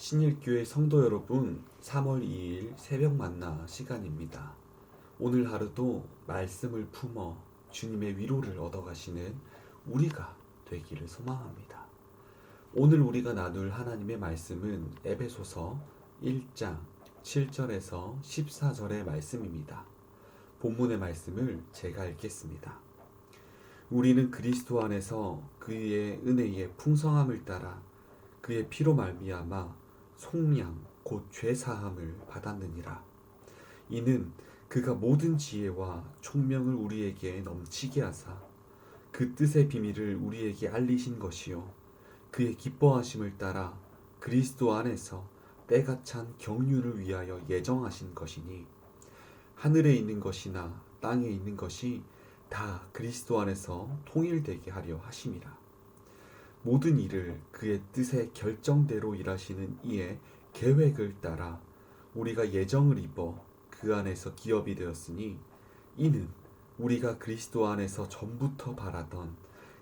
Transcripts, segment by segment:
신일교회 성도 여러분, 3월 2일 새벽 만나 시간입니다. 오늘 하루도 말씀을 품어 주님의 위로를 얻어가시는 우리가 되기를 소망합니다. 오늘 우리가 나눌 하나님의 말씀은 에베소서 1장 7절에서 14절의 말씀입니다. 본문의 말씀을 제가 읽겠습니다. 우리는 그리스도 안에서 그의 은혜의 풍성함을 따라 그의 피로 말미암아 속량 곧 죄사함을 받았느니라. 이는 그가 모든 지혜와 총명을 우리에게 넘치게 하사 그 뜻의 비밀을 우리에게 알리신 것이요 그의 기뻐하심을 따라 그리스도 안에서 때가 찬 경륜을 위하여 예정하신 것이니 하늘에 있는 것이나 땅에 있는 것이 다 그리스도 안에서 통일되게 하려 하심이라. 모든 일을 그의 뜻의 결정대로 일하시는 이의 계획을 따라 우리가 예정을 입어 그 안에서 기업이 되었으니 이는 우리가 그리스도 안에서 전부터 바라던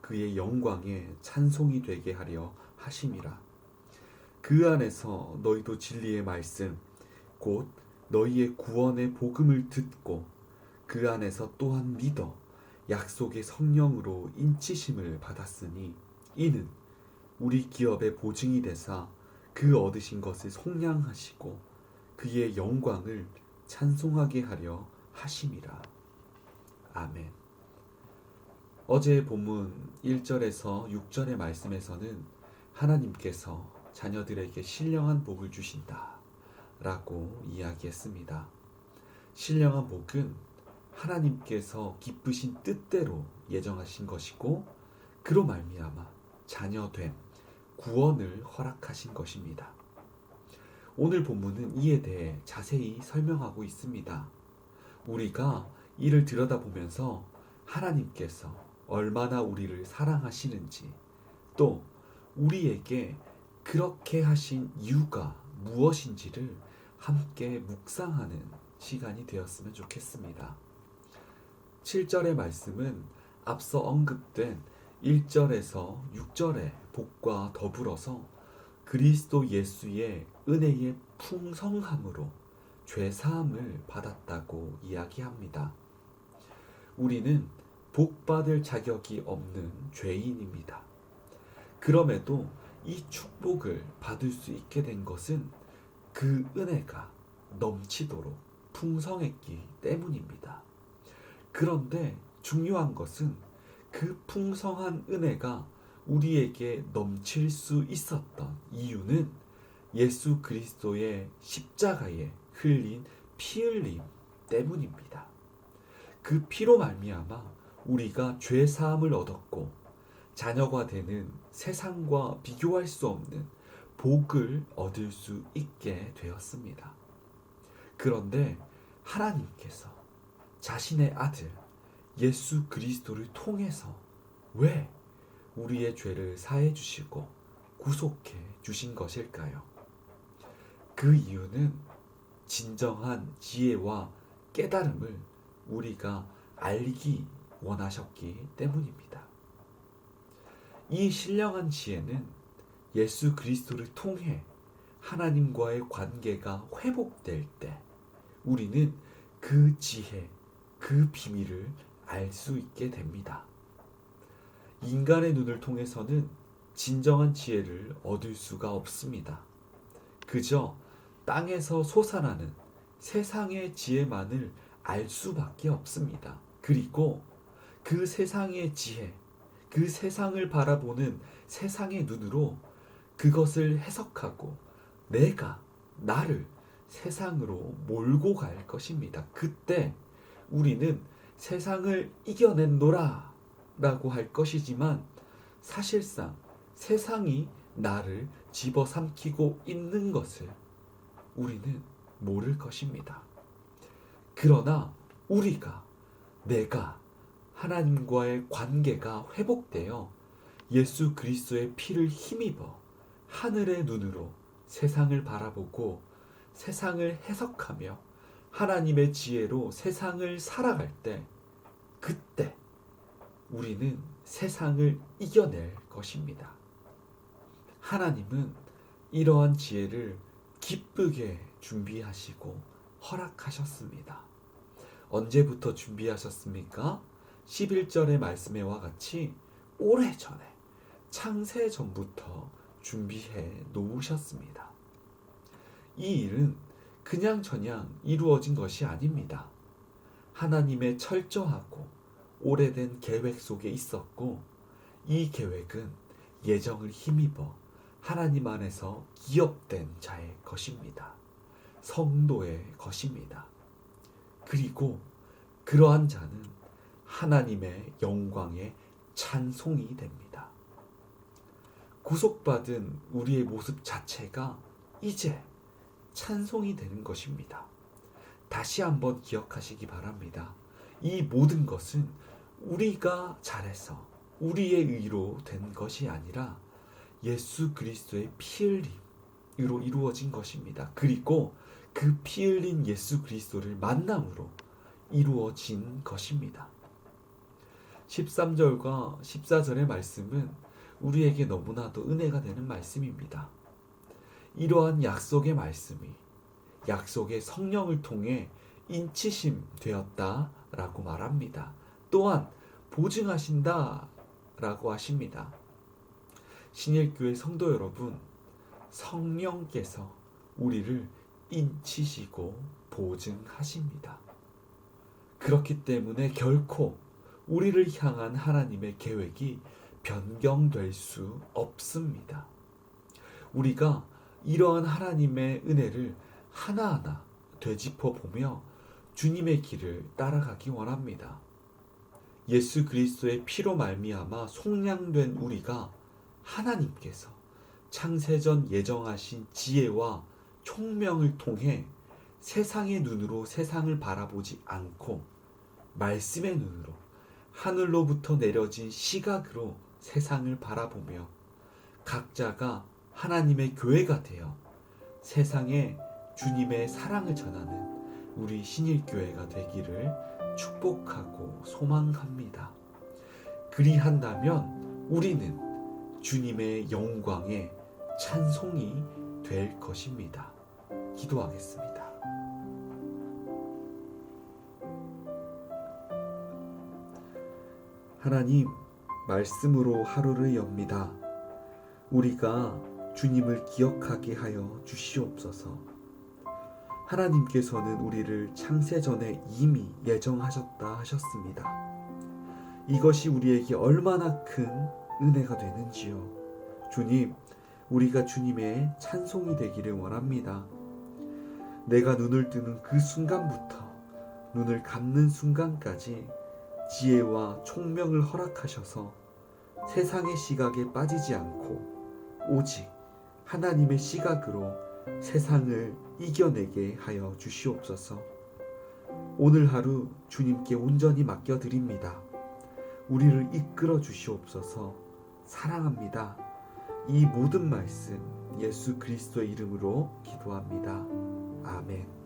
그의 영광의 찬송이 되게 하려 하심이라. 그 안에서 너희도 진리의 말씀 곧 너희의 구원의 복음을 듣고 그 안에서 또한 믿어 약속의 성령으로 인치심을 받았으니 이는 우리 기업의 보증이 되사 그 얻으신 것을 속량하시고 그의 영광을 찬송하게 하려 하심이라. 아멘. 어제 본문 1절에서 6절의 말씀에서는 하나님께서 자녀들에게 신령한 복을 주신다 라고 이야기했습니다. 신령한 복은 하나님께서 기쁘신 뜻대로 예정하신 것이고 그로 말미암아 자녀됨, 구원을 허락하신 것입니다. 오늘 본문은 이에 대해 자세히 설명하고 있습니다. 우리가 이를 들여다보면서 하나님께서 얼마나 우리를 사랑하시는지 또 우리에게 그렇게 하신 이유가 무엇인지를 함께 묵상하는 시간이 되었으면 좋겠습니다. 7절의 말씀은 앞서 언급된 1절에서 6절의 복과 더불어서 그리스도 예수의 은혜의 풍성함으로 죄사함을 받았다고 이야기합니다. 우리는 복받을 자격이 없는 죄인입니다. 그럼에도 이 축복을 받을 수 있게 된 것은 그 은혜가 넘치도록 풍성했기 때문입니다. 그런데 중요한 것은 그 풍성한 은혜가 우리에게 넘칠 수 있었던 이유는 예수 그리스도의 십자가에 흘린 피 흘림 때문입니다. 그 피로 말미암아 우리가 죄 사함을 얻었고 자녀가 되는 세상과 비교할 수 없는 복을 얻을 수 있게 되었습니다. 그런데 하나님께서 자신의 아들 예수 그리스도를 통해서 왜 우리의 죄를 사해 주시고 구속해 주신 것일까요? 그 이유는 진정한 지혜와 깨달음을 우리가 알기 원하셨기 때문입니다. 이 신령한 지혜는 예수 그리스도를 통해 하나님과의 관계가 회복될 때 우리는 그 지혜, 그 비밀을 알 수 있게 됩니다. 인간의 눈을 통해서는 진정한 지혜를 얻을 수가 없습니다. 그저 땅에서 솟아나는 세상의 지혜만을 알 수밖에 없습니다. 그리고 그 세상의 지혜, 그 세상을 바라보는 세상의 눈으로 그것을 해석하고 나를 세상으로 몰고 갈 것입니다. 그때 우리는 세상을 이겨낸노라 라고 할 것이지만 사실상 세상이 나를 집어삼키고 있는 것을 우리는 모를 것입니다. 그러나 내가 하나님과의 관계가 회복되어 예수 그리스도의 피를 힘입어 하늘의 눈으로 세상을 바라보고 세상을 해석하며 하나님의 지혜로 세상을 살아갈 때 그때 우리는 세상을 이겨낼 것입니다. 하나님은 이러한 지혜를 기쁘게 준비하시고 허락하셨습니다. 언제부터 준비하셨습니까? 11절의 말씀에와 같이 오래전에 창세전부터 준비해 놓으셨습니다. 이 일은 그냥저냥 이루어진 것이 아닙니다. 하나님의 철저하고 오래된 계획 속에 있었고, 이 계획은 예정을 힘입어 하나님 안에서 기업된 자의 것입니다. 성도의 것입니다. 그리고 그러한 자는 하나님의 영광의 찬송이 됩니다. 구속받은 우리의 모습 자체가 이제 찬송이 되는 것입니다. 다시 한번 기억하시기 바랍니다. 이 모든 것은 우리가 잘해서 우리의 의로 된 것이 아니라 예수 그리스도의 피 흘림으로 이루어진 것입니다. 그리고 그 피 흘린 예수 그리스도를 만남으로 이루어진 것입니다. 13절과 14절의 말씀은 우리에게 너무나도 은혜가 되는 말씀입니다. 이러한 약속의 말씀이 약속의 성령을 통해 인치심 되었다라고 말합니다. 또한 보증하신다라고 하십니다. 신일교회 성도 여러분, 성령께서 우리를 인치시고 보증하십니다. 그렇기 때문에 결코 우리를 향한 하나님의 계획이 변경될 수 없습니다. 우리가 이러한 하나님의 은혜를 하나하나 되짚어 보며 주님의 길을 따라가기 원합니다. 예수 그리스도의 피로 말미암아 속량된 우리가 하나님께서 창세전 예정하신 지혜와 총명을 통해 세상의 눈으로 세상을 바라보지 않고 말씀의 눈으로 하늘로부터 내려진 시각으로 세상을 바라보며 각자가 하나님의 교회가 되어 세상에 주님의 사랑을 전하는 우리 신일교회가 되기를 축복하고 소망합니다. 그리한다면 우리는 주님의 영광의 찬송이 될 것입니다. 기도하겠습니다. 하나님, 말씀으로 하루를 엽니다. 우리가 주님을 기억하게 하여 주시옵소서. 하나님께서는 우리를 창세전에 이미 예정하셨다 하셨습니다. 이것이 우리에게 얼마나 큰 은혜가 되는지요. 주님, 우리가 주님의 찬송이 되기를 원합니다. 내가 눈을 뜨는 그 순간부터 눈을 감는 순간까지 지혜와 총명을 허락하셔서 세상의 시각에 빠지지 않고 오직 하나님의 시각으로 세상을 이겨내게 하여 주시옵소서. 오늘 하루 주님께 온전히 맡겨드립니다. 우리를 이끌어 주시옵소서. 사랑합니다. 이 모든 말씀 예수 그리스도의 이름으로 기도합니다. 아멘.